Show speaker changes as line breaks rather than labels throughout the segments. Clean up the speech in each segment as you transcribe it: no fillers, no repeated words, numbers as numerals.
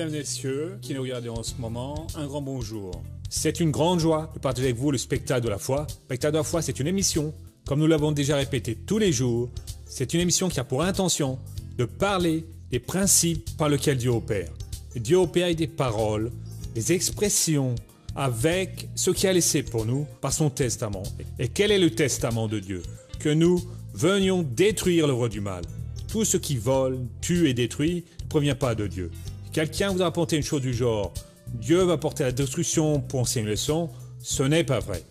mesdames et messieurs, qui nous regardez en ce moment, un grand bonjour. C'est une grande joie de partager avec vous le spectacle de la foi. Le spectacle de la foi, c'est une émission, comme nous l'avons déjà répété tous les jours, c'est une émission qui a pour intention de parler des principes par lesquels Dieu opère. Et Dieu opère avec des paroles, des expressions, avec ce qu'il a laissé pour nous par son testament. Et quel est le testament de Dieu? Que nous venions détruire l'œuvre du mal. Tout ce qui vole, tue et détruit ne provient pas de Dieu. Si quelqu'un vous a apporté une chose du genre « Dieu va porter la destruction pour enseigner une leçon », ce n'est pas vrai.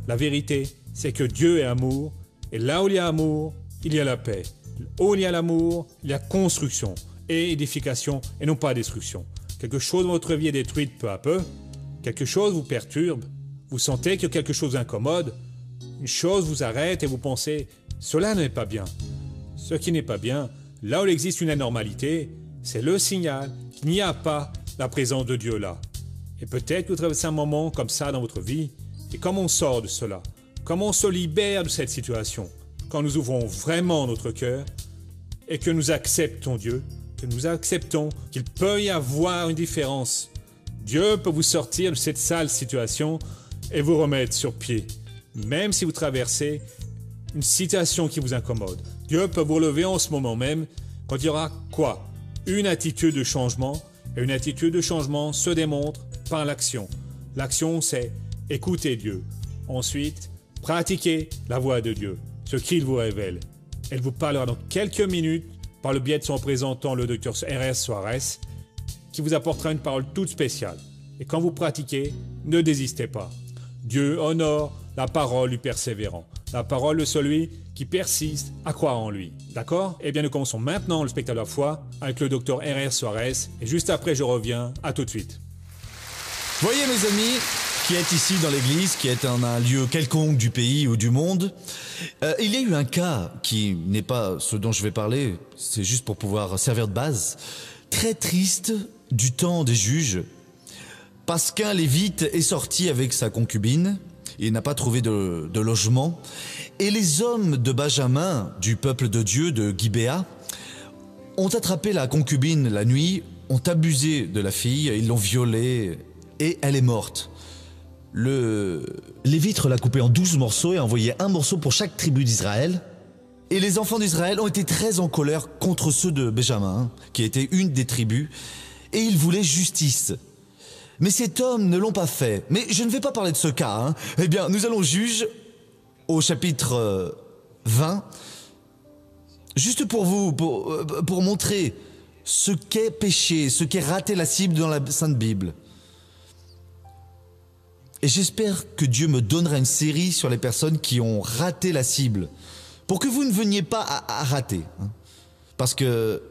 La vérité, c'est que Dieu est amour, et là où il y a amour, il y a la paix. Où il y a l'amour, il y a construction et édification, et non pas destruction. Quelque chose dans votre vie est détruite peu à peu, quelque chose vous perturbe, vous sentez que quelque chose vous incommode, une chose vous arrête et vous pensez « cela n'est pas bien ». Ce qui n'est pas bien, là où il existe une anormalité, c'est le signal qu'il n'y a pas la présence de Dieu là. Et peut-être que vous traversez un moment comme ça dans votre vie, et comment on sort de cela? Comment on se libère de cette situation? Quand nous ouvrons vraiment notre cœur et que nous acceptons Dieu, que nous acceptons qu'il peut y avoir une différence. Dieu peut vous sortir de cette sale situation et vous remettre sur pied, même si vous traversez une situation qui vous incommode. Dieu peut vous relever en ce moment même quand il y aura quoi? Une attitude de changement, et une attitude de changement se démontre par l'action. L'action, c'est écouter Dieu. Ensuite, pratiquer la voix de Dieu, ce qu'il vous révèle. Elle vous parlera dans quelques minutes par le biais de son représentant, le Dr R.S. Soares, qui vous apportera une parole toute spéciale. Et quand vous pratiquez, ne désistez pas. Dieu honore la parole du persévérant, la parole de celui qui persiste à croire en lui. D'accord? Eh bien, nous commençons maintenant le spectacle de la foi avec le Dr R.R. Soares, et juste après, je reviens. À tout de suite.
Voyez, mes amis, qui êtes ici dans l'église, qui êtes en un lieu quelconque du pays ou du monde, il y a eu un cas qui n'est pas ce dont je vais parler, c'est juste pour pouvoir servir de base, très triste du temps des juges, parce qu'un lévite est sorti avec sa concubine, il n'a pas trouvé de logement, et les hommes de Benjamin, du peuple de Dieu, de Gibéa, ont attrapé la concubine la nuit, ont abusé de la fille, ils l'ont violée, et elle est morte. Le lévite l'a coupée en 12 morceaux et a envoyé un morceau pour chaque tribu d'Israël. Et les enfants d'Israël ont été très en colère contre ceux de Benjamin, qui était une des tribus, et ils voulaient justice. Mais cet homme ne l'ont pas fait. Mais je ne vais pas parler de ce cas. Hein. Eh bien, nous allons Juges au chapitre 20, juste pour vous, pour montrer ce qu'est péché, ce qu'est rater la cible dans la Sainte Bible. Et j'espère que Dieu me donnera une série sur les personnes qui ont raté la cible, pour que vous ne veniez pas à rater. Hein. Parce que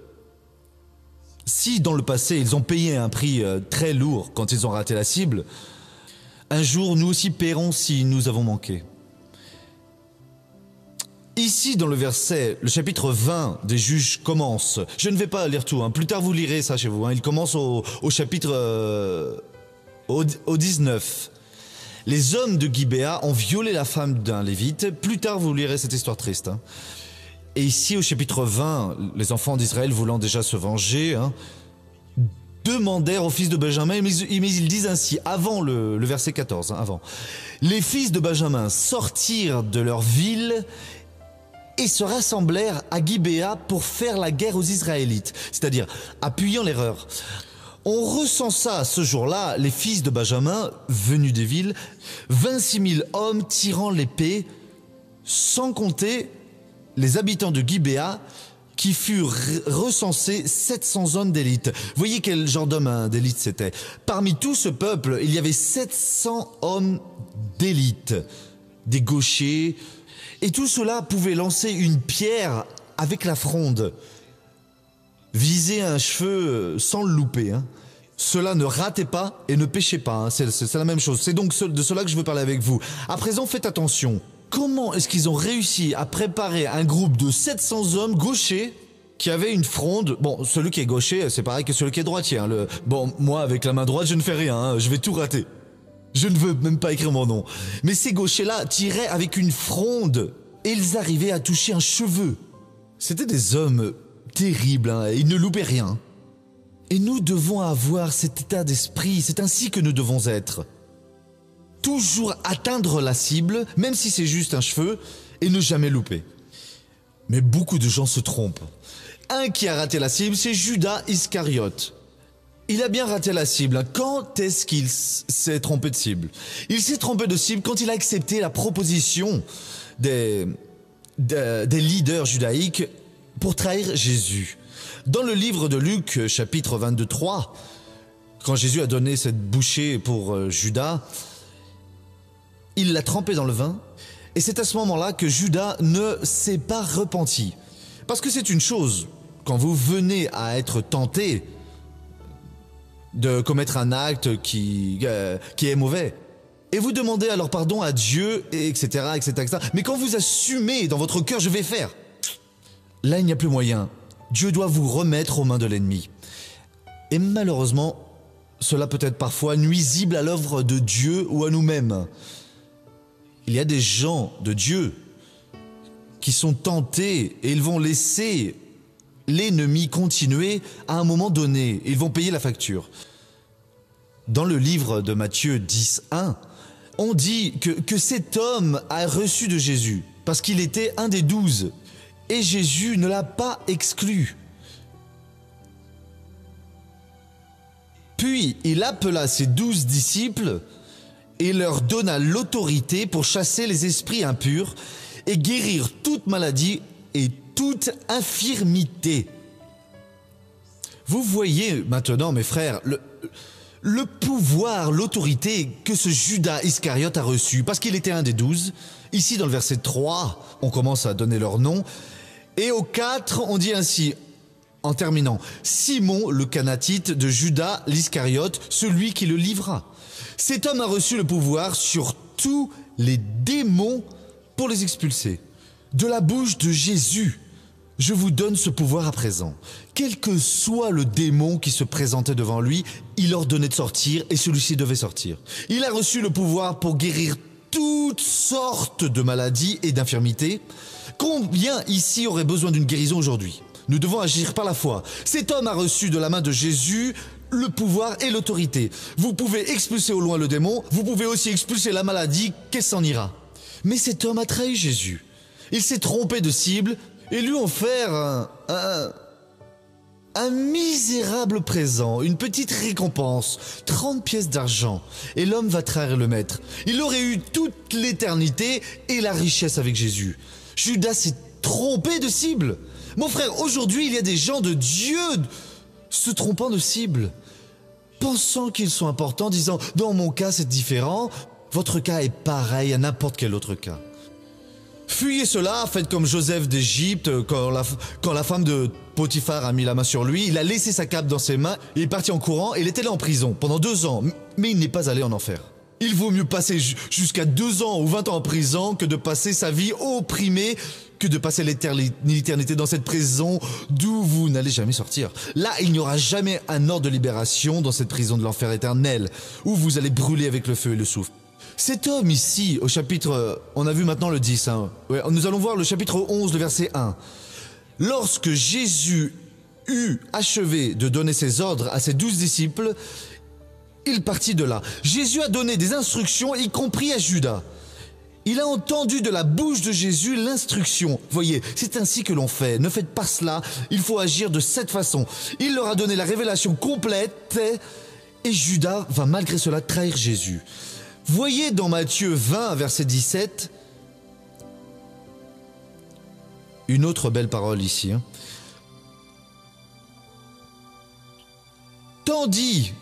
si dans le passé ils ont payé un prix très lourd quand ils ont raté la cible, un jour nous aussi paierons si nous avons manqué. Ici dans le verset, le chapitre 20 des Juges commence. Je ne vais pas lire tout, hein. Plus tard vous lirez ça chez vous. Hein. Il commence au chapitre au 19. Les hommes de Gibéa ont violé la femme d'un lévite. Plus tard vous lirez cette histoire triste. Hein. Et ici, au chapitre 20, les enfants d'Israël voulant déjà se venger, hein, demandèrent aux fils de Benjamin, mais ils disent ainsi, avant le verset 14, hein, avant. Les fils de Benjamin sortirent de leur ville et se rassemblèrent à Gibéa pour faire la guerre aux Israélites, c'est-à-dire appuyant l'erreur. On recensa ce jour-là les fils de Benjamin, venus des villes, 26 000 hommes tirant l'épée, sans compter les habitants de Gibéa, qui furent recensés 700 hommes d'élite. Voyez quel genre d'homme d'élite c'était. Parmi tout ce peuple, il y avait 700 hommes d'élite, des gauchers, et tout cela pouvait lancer une pierre avec la fronde, viser un cheveu sans le louper. Hein. Cela ne ratait pas et ne péchait pas, hein. C'est la même chose. C'est donc de cela que je veux parler avec vous. À présent, faites attention. Comment est-ce qu'ils ont réussi à préparer un groupe de 700 hommes gauchers qui avaient une fronde? Bon, celui qui est gaucher, c'est pareil que celui qui est droitier. Hein. Bon, moi, avec la main droite, je ne fais rien. Hein. Je vais tout rater. Je ne veux même pas écrire mon nom. Mais ces gauchers-là tiraient avec une fronde et ils arrivaient à toucher un cheveu. C'était des hommes terribles. Hein. Ils ne loupaient rien. Et nous devons avoir cet état d'esprit, c'est ainsi que nous devons être. Toujours atteindre la cible, même si c'est juste un cheveu, et ne jamais louper. Mais beaucoup de gens se trompent. Un qui a raté la cible, c'est Judas Iscariote. Il a bien raté la cible. Quand est-ce qu'il s'est trompé de cible? Il s'est trompé de cible quand il a accepté la proposition des leaders judaïques pour trahir Jésus. Dans le livre de Luc, chapitre 22-3, quand Jésus a donné cette bouchée pour Judas, il l'a trempé dans le vin, et c'est à ce moment-là que Judas ne s'est pas repenti. Parce que c'est une chose, quand vous venez à être tenté de commettre un acte qui est mauvais, et vous demandez alors pardon à Dieu, etc., etc., etc. Mais quand vous assumez dans votre cœur, je vais faire, là il n'y a plus moyen. Dieu doit vous remettre aux mains de l'ennemi. Et malheureusement, cela peut être parfois nuisible à l'œuvre de Dieu ou à nous-mêmes. Il y a des gens de Dieu qui sont tentés et ils vont laisser l'ennemi continuer à un moment donné. Ils vont payer la facture. Dans le livre de Matthieu 10:1, on dit que cet homme a reçu de Jésus parce qu'il était un des 12 et Jésus ne l'a pas exclu. Puis il appela ses 12 disciples et leur donna l'autorité pour chasser les esprits impurs et guérir toute maladie et toute infirmité. Vous voyez maintenant, mes frères, le pouvoir, l'autorité que ce Judas Iscariote a reçu, parce qu'il était un des 12. Ici, dans le verset 3, on commence à donner leur nom. Et au 4, on dit ainsi, en terminant, Simon le Canatite de Judas l'Iscariote, celui qui le livra. Cet homme a reçu le pouvoir sur tous les démons pour les expulser. De la bouche de Jésus, je vous donne ce pouvoir à présent. Quel que soit le démon qui se présentait devant lui, il ordonnait de sortir et celui-ci devait sortir. Il a reçu le pouvoir pour guérir toutes sortes de maladies et d'infirmités. Combien ici aurait besoin d'une guérison aujourd'hui? Nous devons agir par la foi. Cet homme a reçu de la main de Jésus le pouvoir et l'autorité. Vous pouvez expulser au loin le démon, vous pouvez aussi expulser la maladie, qu'elle s'en ira. Mais cet homme a trahi Jésus. Il s'est trompé de cible et lui offert un misérable présent, une petite récompense, 30 pièces d'argent. Et l'homme va trahir le maître. Il aurait eu toute l'éternité et la richesse avec Jésus. Judas s'est trompé de cible. Mon frère, aujourd'hui, il y a des gens de Dieu se trompant de cible, pensant qu'ils sont importants, disant « dans mon cas, c'est différent, votre cas est pareil à n'importe quel autre cas ». Fuyez cela, faites comme Joseph d'Égypte, quand la femme de Potiphar a mis la main sur lui, il a laissé sa cape dans ses mains, il est parti en courant et il était là en prison pendant 2 ans, mais il n'est pas allé en enfer. Il vaut mieux passer jusqu'à 2 ans ou 20 ans en prison que de passer sa vie opprimé, que de passer l'éternité dans cette prison d'où vous n'allez jamais sortir. Là, il n'y aura jamais un ordre de libération dans cette prison de l'enfer éternel, où vous allez brûler avec le feu et le soufre. Cet homme ici, au chapitre, on a vu maintenant le 10, ouais, nous allons voir le chapitre 11, le verset 1. Lorsque Jésus eut achevé de donner ses ordres à ses 12 disciples, il partit de là. Jésus a donné des instructions, y compris à Judas. Il a entendu de la bouche de Jésus l'instruction. Voyez, c'est ainsi que l'on fait. Ne faites pas cela, il faut agir de cette façon. Il leur a donné la révélation complète et Judas va malgré cela trahir Jésus. Voyez dans Matthieu 20, verset 17, une autre belle parole ici. Tandis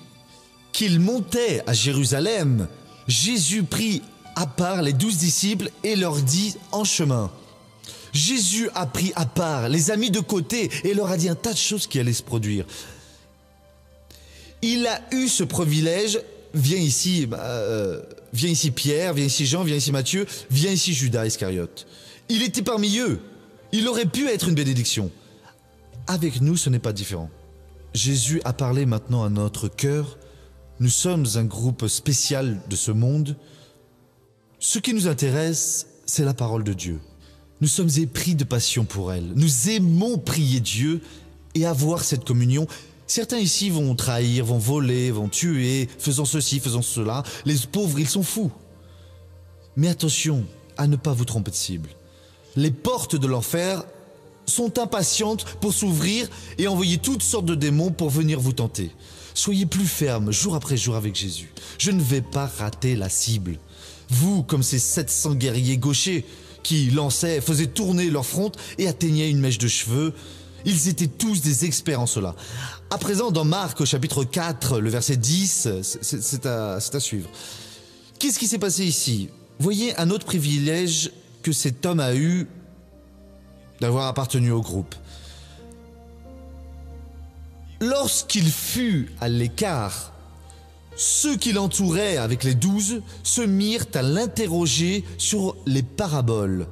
qu'il montait à Jérusalem, Jésus prit à part les 12 disciples et leur dit en chemin. Jésus a pris à part, les a mis de côté et leur a dit un tas de choses qui allaient se produire. Il a eu ce privilège, viens ici Pierre, viens ici Jean, viens ici Matthieu, viens ici Judas Iscariote. Il était parmi eux, il aurait pu être une bénédiction. Avec nous, ce n'est pas différent. Jésus a parlé maintenant à notre cœur. Nous sommes un groupe spécial de ce monde. Ce qui nous intéresse, c'est la parole de Dieu. Nous sommes épris de passion pour elle. Nous aimons prier Dieu et avoir cette communion. Certains ici vont trahir, vont voler, vont tuer, faisant ceci, faisant cela. Les pauvres, ils sont fous. Mais attention à ne pas vous tromper de cible. Les portes de l'enfer sont impatientes pour s'ouvrir et envoyer toutes sortes de démons pour venir vous tenter. Soyez plus ferme jour après jour avec Jésus. Je ne vais pas rater la cible. Vous, comme ces 700 guerriers gauchers qui lançaient, faisaient tourner leur front et atteignaient une mèche de cheveux, ils étaient tous des experts en cela. À présent, dans Marc, au chapitre 4, le verset 10, c'est à suivre. Qu'est-ce qui s'est passé ici? Voyez un autre privilège que cet homme a eu d'avoir appartenu au groupe. Lorsqu'il fut à l'écart, ceux qui l'entouraient avec les 12 se mirent à l'interroger sur les paraboles.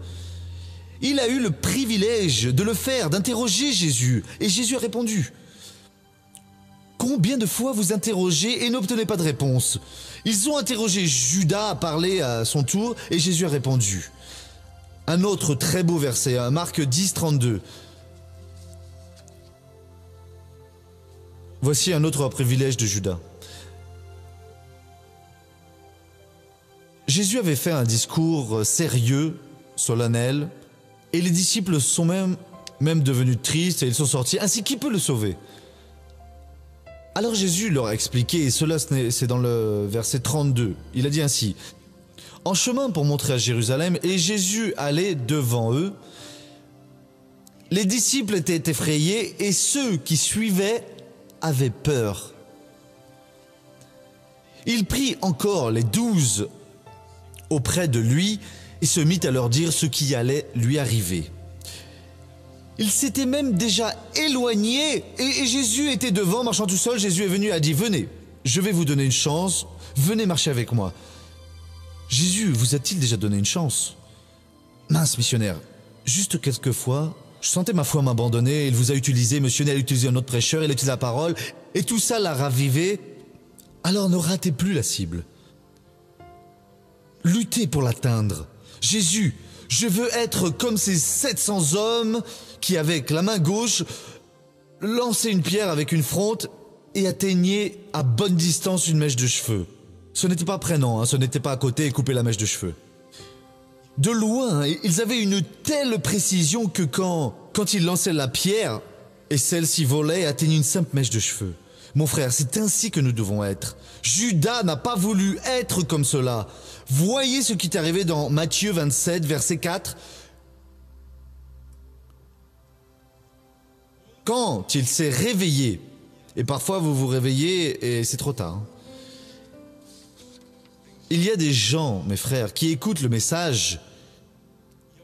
Il a eu le privilège de le faire, d'interroger Jésus. Et Jésus a répondu. Combien de fois vous interrogez et n'obtenez pas de réponse? Ils ont interrogé Judas à parler à son tour et Jésus a répondu. Un autre très beau verset, Marc 10, 32. Voici un autre privilège de Judas. Jésus avait fait un discours sérieux, solennel, et les disciples sont même devenus tristes et ils sont sortis. Ainsi, qui peut le sauver? Alors Jésus leur a expliqué, et cela c'est dans le verset 32. Il a dit ainsi. En chemin pour montrer à Jérusalem, et Jésus allait devant eux, les disciples étaient effrayés et ceux qui suivaient avaient peur. Il prit encore les 12 auprès de lui et se mit à leur dire ce qui allait lui arriver. Il s'était même déjà éloigné et Jésus était devant, marchant tout seul. Jésus est venu et a dit « Venez, je vais vous donner une chance, venez marcher avec moi. » Jésus vous a-t-il déjà donné une chance? Mince missionnaire, juste quelquefois, je sentais ma foi m'abandonner, il vous a utilisé, monsieur, il a utilisé un autre prêcheur, il a utilisé la parole, et tout ça l'a ravivé. Alors ne ratez plus la cible. Luttez pour l'atteindre. Jésus, je veux être comme ces 700 hommes qui, avec la main gauche, lançaient une pierre avec une fronde et atteignaient à bonne distance une mèche de cheveux. Ce n'était pas prénom, ce n'était pas à côté et couper la mèche de cheveux. De loin, ils avaient une telle précision que quand ils lançaient la pierre et celle-ci volait et atteignait une simple mèche de cheveux. Mon frère, c'est ainsi que nous devons être. Judas n'a pas voulu être comme cela. Voyez ce qui est arrivé dans Matthieu 27, verset 4. Quand il s'est réveillé, et parfois vous vous réveillez et c'est trop tard. Il y a des gens, mes frères, qui écoutent le message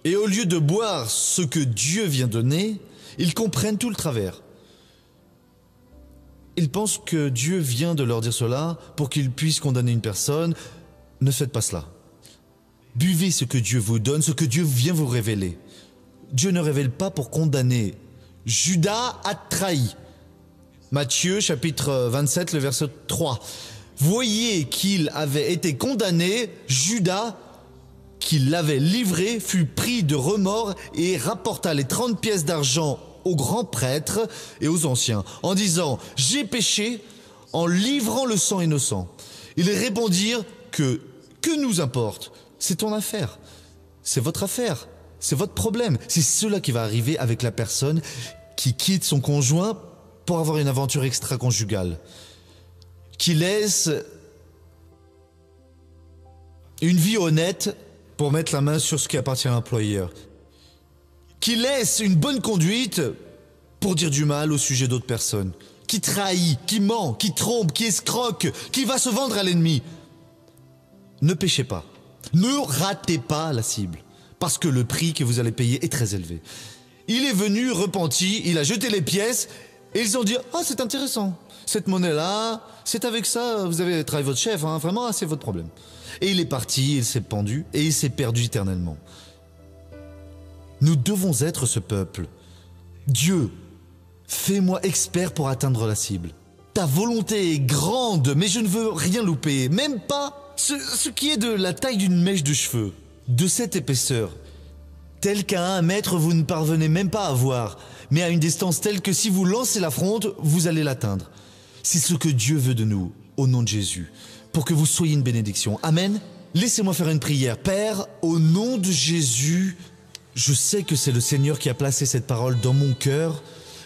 et au lieu de boire ce que Dieu vient donner, ils comprennent tout le travers. Ils pensent que Dieu vient de leur dire cela pour qu'ils puissent condamner une personne. Ne faites pas cela. Buvez ce que Dieu vous donne, ce que Dieu vient vous révéler. Dieu ne révèle pas pour condamner. Judas a trahi. Matthieu chapitre 27, le verset 3. Voyez qu'il avait été condamné, Judas, qui l'avait livré, fut pris de remords et rapporta les 30 pièces d'argent aux grands prêtres et aux anciens, en disant « J'ai péché en livrant le sang innocent. » Ils répondirent que nous importe? C'est ton affaire, c'est votre affaire, c'est votre problème. C'est cela qui va arriver avec la personne qui quitte son conjoint pour avoir une aventure extra-conjugale, qui laisse une vie honnête pour mettre la main sur ce qui appartient à l'employeur, qui laisse une bonne conduite pour dire du mal au sujet d'autres personnes, qui trahit, qui ment, qui trompe, qui escroque, qui va se vendre à l'ennemi. Ne péchez pas, ne ratez pas la cible, parce que le prix que vous allez payer est très élevé. Il est venu repenti, il a jeté les pièces, et ils ont dit « Ah, c'est intéressant, cette monnaie-là, c'est avec ça, vous avez trahi votre chef, hein, vraiment, c'est votre problème. » Et il est parti, il s'est pendu, et il s'est perdu éternellement. Nous devons être ce peuple. Dieu, fais-moi expert pour atteindre la cible. Ta volonté est grande, mais je ne veux rien louper, même pas ce qui est de la taille d'une mèche de cheveux, de cette épaisseur. tel qu'à 1 mètre vous ne parvenez même pas à voir, mais à une distance telle que si vous lancez la fronde, vous allez l'atteindre. C'est ce que Dieu veut de nous, au nom de Jésus, pour que vous soyez une bénédiction. Amen. Laissez-moi faire une prière. Père, au nom de Jésus, je sais que c'est le Seigneur qui a placé cette parole dans mon cœur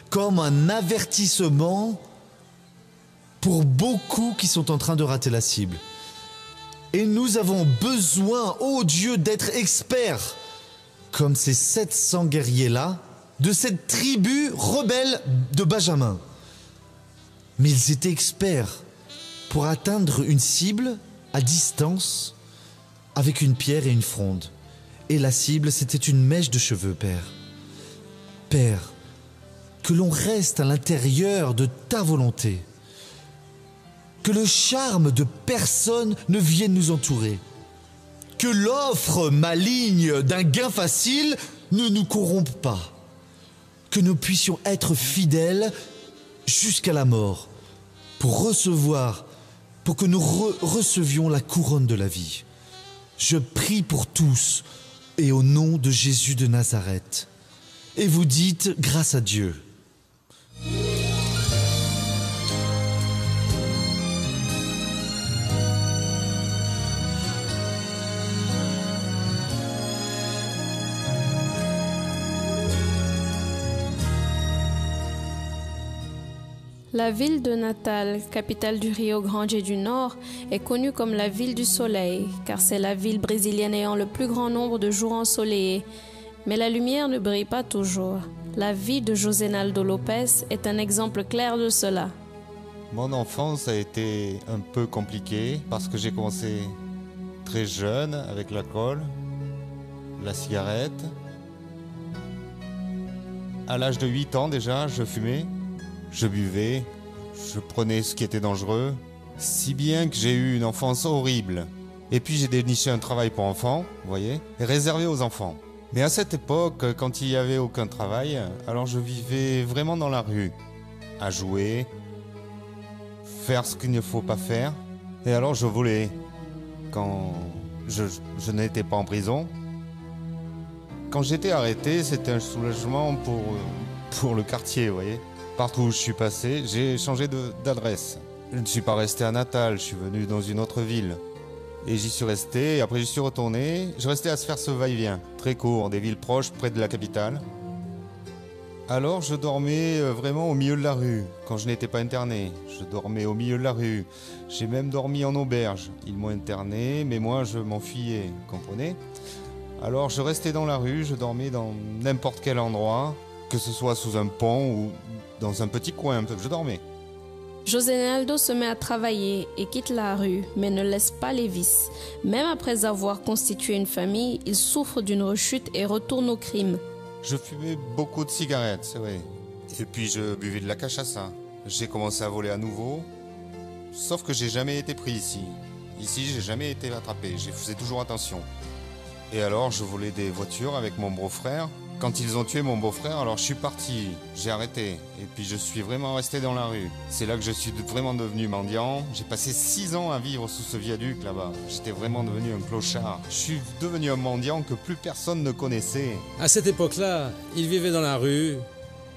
comme un avertissement pour beaucoup qui sont en train de rater la cible. Et nous avons besoin, ô Dieu, d'être experts, comme ces 700 guerriers-là, de cette tribu rebelle de Benjamin. Mais ils étaient experts pour atteindre une cible à distance avec une pierre et une fronde. Et la cible, c'était une mèche de cheveux, Père. Père, que l'on reste à l'intérieur de ta volonté. Que le charme de personne ne vienne nous entourer. Que l'offre maligne d'un gain facile ne nous corrompe pas. Que nous puissions être fidèles jusqu'à la mort pour que nous recevions la couronne de la vie. Je prie pour tous et au nom de Jésus de Nazareth. Et vous dites grâce à Dieu.
La ville de Natal, capitale du Rio Grande du Nord, est connue comme la ville du soleil, car c'est la ville brésilienne ayant le plus grand nombre de jours ensoleillés. Mais la lumière ne brille pas toujours. La vie de Josénaldo Lopes est un exemple clair de cela.
Mon enfance a été un peu compliquée parce que j'ai commencé très jeune avec l'alcool, la cigarette. À l'âge de 8 ans déjà, je fumais. Je buvais, je prenais ce qui était dangereux, si bien que j'ai eu une enfance horrible. Et puis j'ai déniché un travail pour enfants, vous voyez, réservé aux enfants. Mais à cette époque, quand il n'y avait aucun travail, alors je vivais vraiment dans la rue, à jouer, faire ce qu'il ne faut pas faire. Et alors je volais. Quand je n'étais pas en prison, quand j'étais arrêté, c'était un soulagement pour le quartier, vous voyez. Partout où je suis passé, j'ai changé d'adresse. Je ne suis pas resté à Natal, je suis venu dans une autre ville. Et j'y suis resté, et après j'y suis retourné. Je restais à se faire ce va-et-vient, très court, des villes proches, près de la capitale. Alors je dormais vraiment au milieu de la rue, quand je n'étais pas interné. Je dormais au milieu de la rue. J'ai même dormi en auberge. Ils m'ont interné, mais moi je m'enfuyais, comprenez? Alors je restais dans la rue, je dormais dans n'importe quel endroit, que ce soit sous un pont ou dans un petit coin, je dormais.
Josénaldo se met à travailler et quitte la rue, mais ne laisse pas les vices. Même après avoir constitué une famille, il souffre d'une rechute et retourne au crime.
Je fumais beaucoup de cigarettes, c'est vrai. Et puis je buvais de la cachaça. J'ai commencé à voler à nouveau, sauf que j'ai jamais été pris ici. Ici, j'ai jamais été attrapé, je faisais toujours attention. Et alors, je volais des voitures avec mon beau-frère. Quand ils ont tué mon beau-frère, alors je suis parti, j'ai arrêté. Et puis je suis vraiment resté dans la rue. C'est là que je suis vraiment devenu mendiant. J'ai passé 6 ans à vivre sous ce viaduc là-bas. J'étais vraiment devenu un clochard. Je suis devenu un mendiant que plus personne ne connaissait.
À cette époque-là, il vivait dans la rue,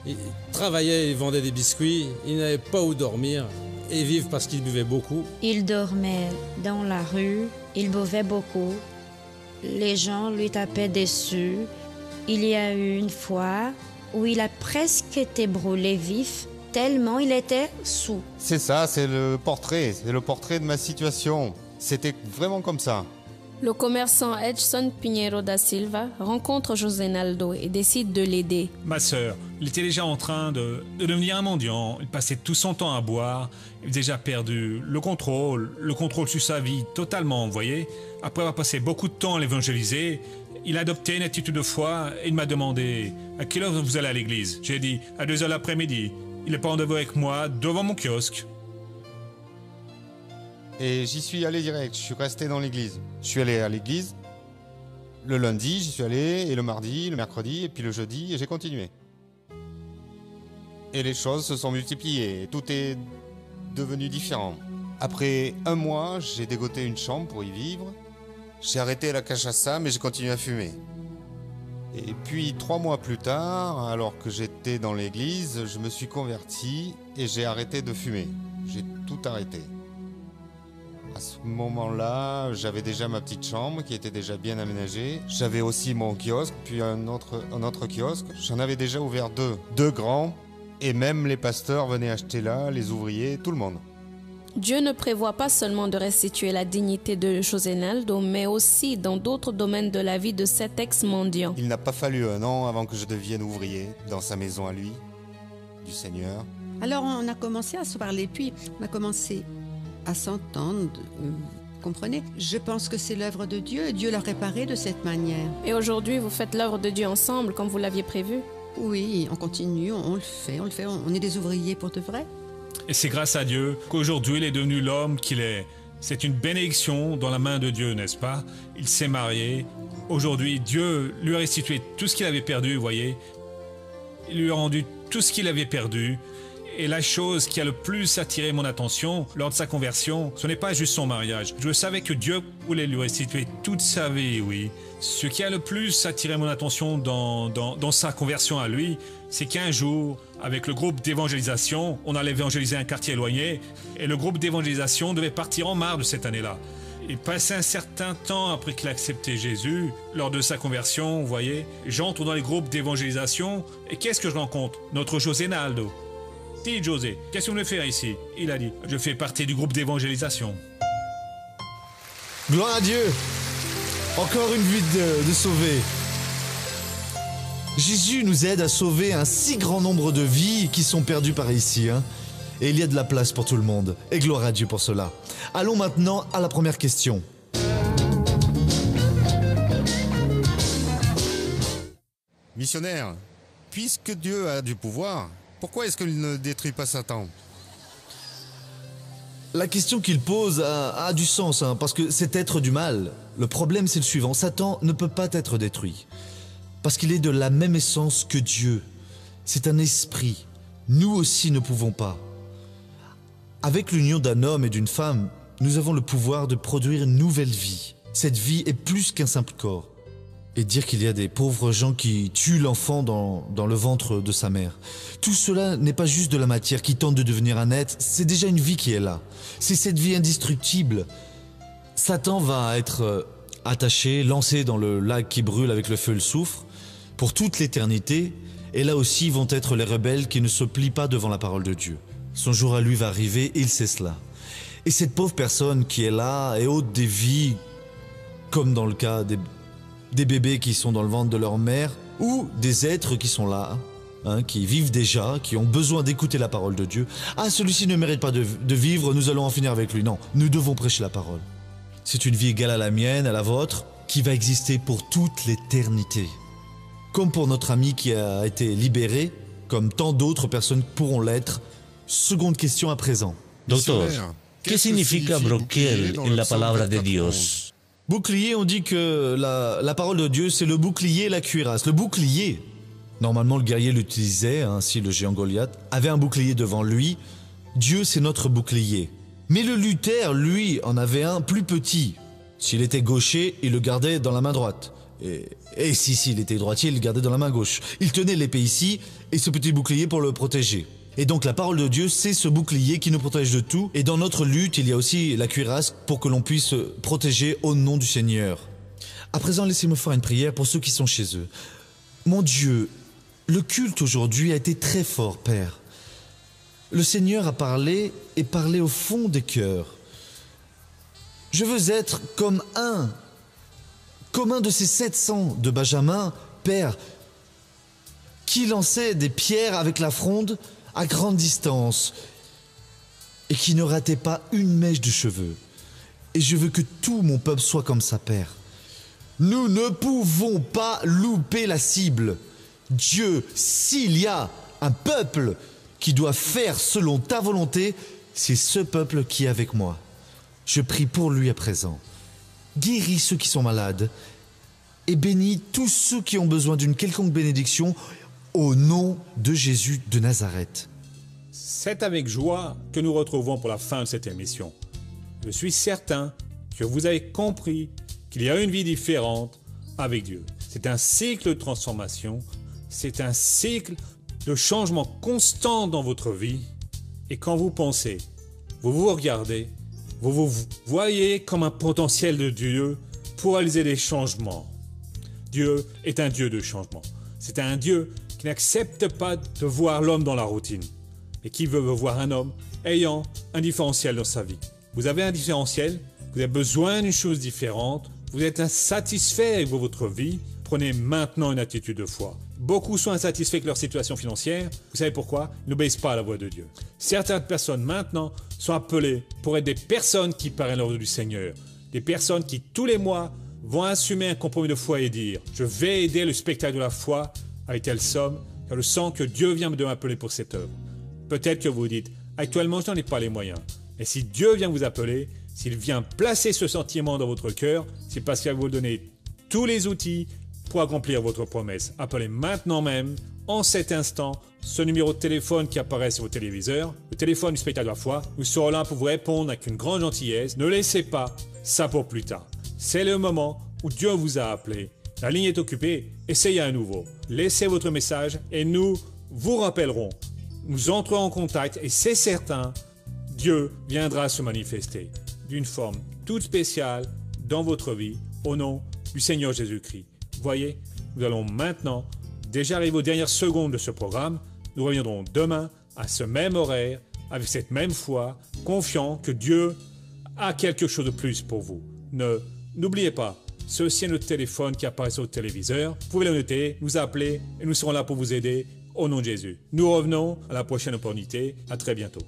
il travaillait, il vendait des biscuits, il n'avait pas où dormir et vivre parce qu'il buvait beaucoup.
Il dormait dans la rue, il buvait beaucoup. Les gens lui tapaient dessus. Il y a eu une fois où il a presque été brûlé vif, tellement il était saoul.
C'est ça, c'est le portrait de ma situation. C'était vraiment comme ça.
Le commerçant Edson Pinheiro da Silva rencontre Josénaldo et décide de l'aider.
Ma sœur, il était déjà en train de devenir un mendiant. Il passait tout son temps à boire. Il avait déjà perdu le contrôle sur sa vie totalement, vous voyez. Après avoir passé beaucoup de temps à l'évangéliser, il a adopté une attitude de foi et il m'a demandé « À quelle heure vous allez à l'église ?» J'ai dit « À 2h l'après-midi. » Il est pas rendez-vous avec moi devant mon kiosque.
Et j'y suis allé direct, je suis resté dans l'église. Je suis allé à l'église, le lundi j'y suis allé, et le mardi, le mercredi, et puis le jeudi, et j'ai continué. Et les choses se sont multipliées, et tout est devenu différent. Après 1 mois, j'ai dégoté une chambre pour y vivre. J'ai arrêté la cachaça, mais j'ai continué à fumer. Et puis 3 mois plus tard, alors que j'étais dans l'église, je me suis converti et j'ai arrêté de fumer. J'ai tout arrêté. À ce moment-là, j'avais déjà ma petite chambre qui était déjà bien aménagée. J'avais aussi mon kiosque, puis un autre kiosque. J'en avais déjà ouvert 2 grands. Et même les pasteurs venaient acheter là, les ouvriers, tout le monde.
Dieu ne prévoit pas seulement de restituer la dignité de José Naldo, mais aussi dans d'autres domaines de la vie de cet ex-mendiant.
Il n'a pas fallu 1 an avant que je devienne ouvrier dans sa maison à lui, du Seigneur.
Alors on a commencé à se parler, puis on a commencé à s'entendre, comprenez? Je pense que c'est l'œuvre de Dieu, et Dieu l'a réparé de cette manière.
Et aujourd'hui, vous faites l'œuvre de Dieu ensemble, comme vous l'aviez prévu?
Oui, on continue, on le fait, on est des ouvriers pour de vrai.
Et c'est grâce à Dieu qu'aujourd'hui il est devenu l'homme qu'il est. C'est une bénédiction dans la main de Dieu, n'est-ce pas? Il s'est marié. Aujourd'hui, Dieu lui a restitué tout ce qu'il avait perdu, vous voyez. Il lui a rendu tout ce qu'il avait perdu. Et la chose qui a le plus attiré mon attention lors de sa conversion, ce n'est pas juste son mariage. Je savais que Dieu voulait lui restituer toute sa vie, oui. Ce qui a le plus attiré mon attention dans sa conversion à lui, c'est qu'un jour, avec le groupe d'évangélisation, on allait évangéliser un quartier éloigné, et le groupe d'évangélisation devait partir en marche de cette année-là. Et passé un certain temps après qu'il a accepté Jésus, lors de sa conversion, vous voyez, j'entre dans les groupes d'évangélisation, et qu'est-ce que je rencontre? Notre José Naldo. Dis José, qu'est-ce que vous venez faire ici? Il a dit, je fais partie du groupe d'évangélisation.
Gloire à Dieu. Encore une vie de sauver. Jésus nous aide à sauver un si grand nombre de vies qui sont perdues par ici. Et il y a de la place pour tout le monde. Et gloire à Dieu pour cela. Allons maintenant à la première question.
Missionnaire, puisque Dieu a du pouvoir, pourquoi est-ce qu'il ne détruit pas Satan?
La question qu'il pose a du sens, parce que c'est être du mal. Le problème, c'est le suivant. Satan ne peut pas être détruit. Parce qu'il est de la même essence que Dieu. C'est un esprit. Nous aussi ne pouvons pas. Avec l'union d'un homme et d'une femme, nous avons le pouvoir de produire une nouvelle vie. Cette vie est plus qu'un simple corps. Et dire qu'il y a des pauvres gens qui tuent l'enfant dans le ventre de sa mère. Tout cela n'est pas juste de la matière qui tente de devenir un être, c'est déjà une vie qui est là. C'est cette vie indestructible. Satan va être attaché, lancé dans le lac qui brûle avec le feu et le soufre, pour toute l'éternité, et là aussi vont être les rebelles qui ne se plient pas devant la parole de Dieu. Son jour à lui va arriver, et il sait cela. Et cette pauvre personne qui est là est hôte des vies, comme dans le cas des bébés qui sont dans le ventre de leur mère, ou des êtres qui sont là, qui vivent déjà, qui ont besoin d'écouter la parole de Dieu. Ah, celui-ci ne mérite pas de vivre, nous allons en finir avec lui. Non, nous devons prêcher la parole. C'est une vie égale à la mienne, à la vôtre, qui va exister pour toute l'éternité. Comme pour notre ami qui a été libéré, comme tant d'autres personnes pourront l'être. Seconde question à présent.
Doctor, ¿qué significa broquel en la palabra de Dios?
Bouclier, on dit que la parole de Dieu, c'est le bouclier et la cuirasse. Le bouclier, normalement le guerrier l'utilisait, ainsi le géant Goliath, avait un bouclier devant lui. Dieu, c'est notre bouclier. Mais le lutteur, lui, en avait un plus petit. S'il était gaucher, il le gardait dans la main droite. Et s'il était droitier, il le gardait dans la main gauche. Il tenait l'épée ici, et ce petit bouclier pour le protéger. Et donc la parole de Dieu, c'est ce bouclier qui nous protège de tout. Et dans notre lutte, il y a aussi la cuirasse pour que l'on puisse protéger au nom du Seigneur. À présent, laissez-moi faire une prière pour ceux qui sont chez eux. Mon Dieu, le culte aujourd'hui a été très fort, Père. Le Seigneur a parlé et parlé au fond des cœurs. Je veux être comme un de ces 700 de Benjamin, Père, qui lançait des pierres avec la fronde à grande distance et qui ne ratait pas une mèche de cheveux. Et je veux que tout mon peuple soit comme ça, Père. Nous ne pouvons pas louper la cible. Dieu, s'il y a un peuple qui doit faire selon ta volonté, c'est ce peuple qui est avec moi. Je prie pour lui à présent. Guéris ceux qui sont malades et bénis tous ceux qui ont besoin d'une quelconque bénédiction au nom de Jésus de Nazareth.
C'est avec joie que nous retrouvons pour la fin de cette émission. Je suis certain que vous avez compris qu'il y a une vie différente avec Dieu. C'est un cycle de transformation, c'est un cycle de changement constant dans votre vie. Et quand vous pensez, vous vous regardez, vous vous voyez comme un potentiel de Dieu pour réaliser des changements. Dieu est un Dieu de changement. C'est un Dieu qui n'accepte pas de voir l'homme dans la routine, mais qui veut voir un homme ayant un différentiel dans sa vie. Vous avez un différentiel, vous avez besoin d'une chose différente, vous êtes insatisfait avec votre vie, prenez maintenant une attitude de foi. Beaucoup sont insatisfaits avec leur situation financière. Vous savez pourquoi? Ils n'obéissent pas à la voix de Dieu. Certaines personnes maintenant sont appelées pour être des personnes qui parlent l'ordre du Seigneur. Des personnes qui tous les mois vont assumer un compromis de foi et dire « Je vais aider le spectacle de la foi avec telle somme, car je sens que Dieu vient de m'appeler pour cette œuvre. » Peut-être que vous dites « Actuellement, je n'en ai pas les moyens. » Et si Dieu vient vous appeler, s'il vient placer ce sentiment dans votre cœur, c'est parce qu'il va vous donner tous les outils pour accomplir votre promesse. Appelez maintenant même, en cet instant, ce numéro de téléphone qui apparaît sur votre téléviseur, le téléphone du spectacle de la foi. Nous serons là pour vous répondre avec une grande gentillesse. Ne laissez pas ça pour plus tard. C'est le moment où Dieu vous a appelé. La ligne est occupée, essayez à nouveau. Laissez votre message et nous vous rappellerons. Nous entrerons en contact et c'est certain, Dieu viendra se manifester d'une forme toute spéciale dans votre vie au nom du Seigneur Jésus-Christ. Voyez, nous allons maintenant déjà arriver aux dernières secondes de ce programme. Nous reviendrons demain à ce même horaire, avec cette même foi, confiant que Dieu a quelque chose de plus pour vous. N'oubliez pas, ceci est notre téléphone qui apparaît sur le téléviseur. Vous pouvez le noter, nous appeler et nous serons là pour vous aider au nom de Jésus. Nous revenons à la prochaine opportunité. À très bientôt.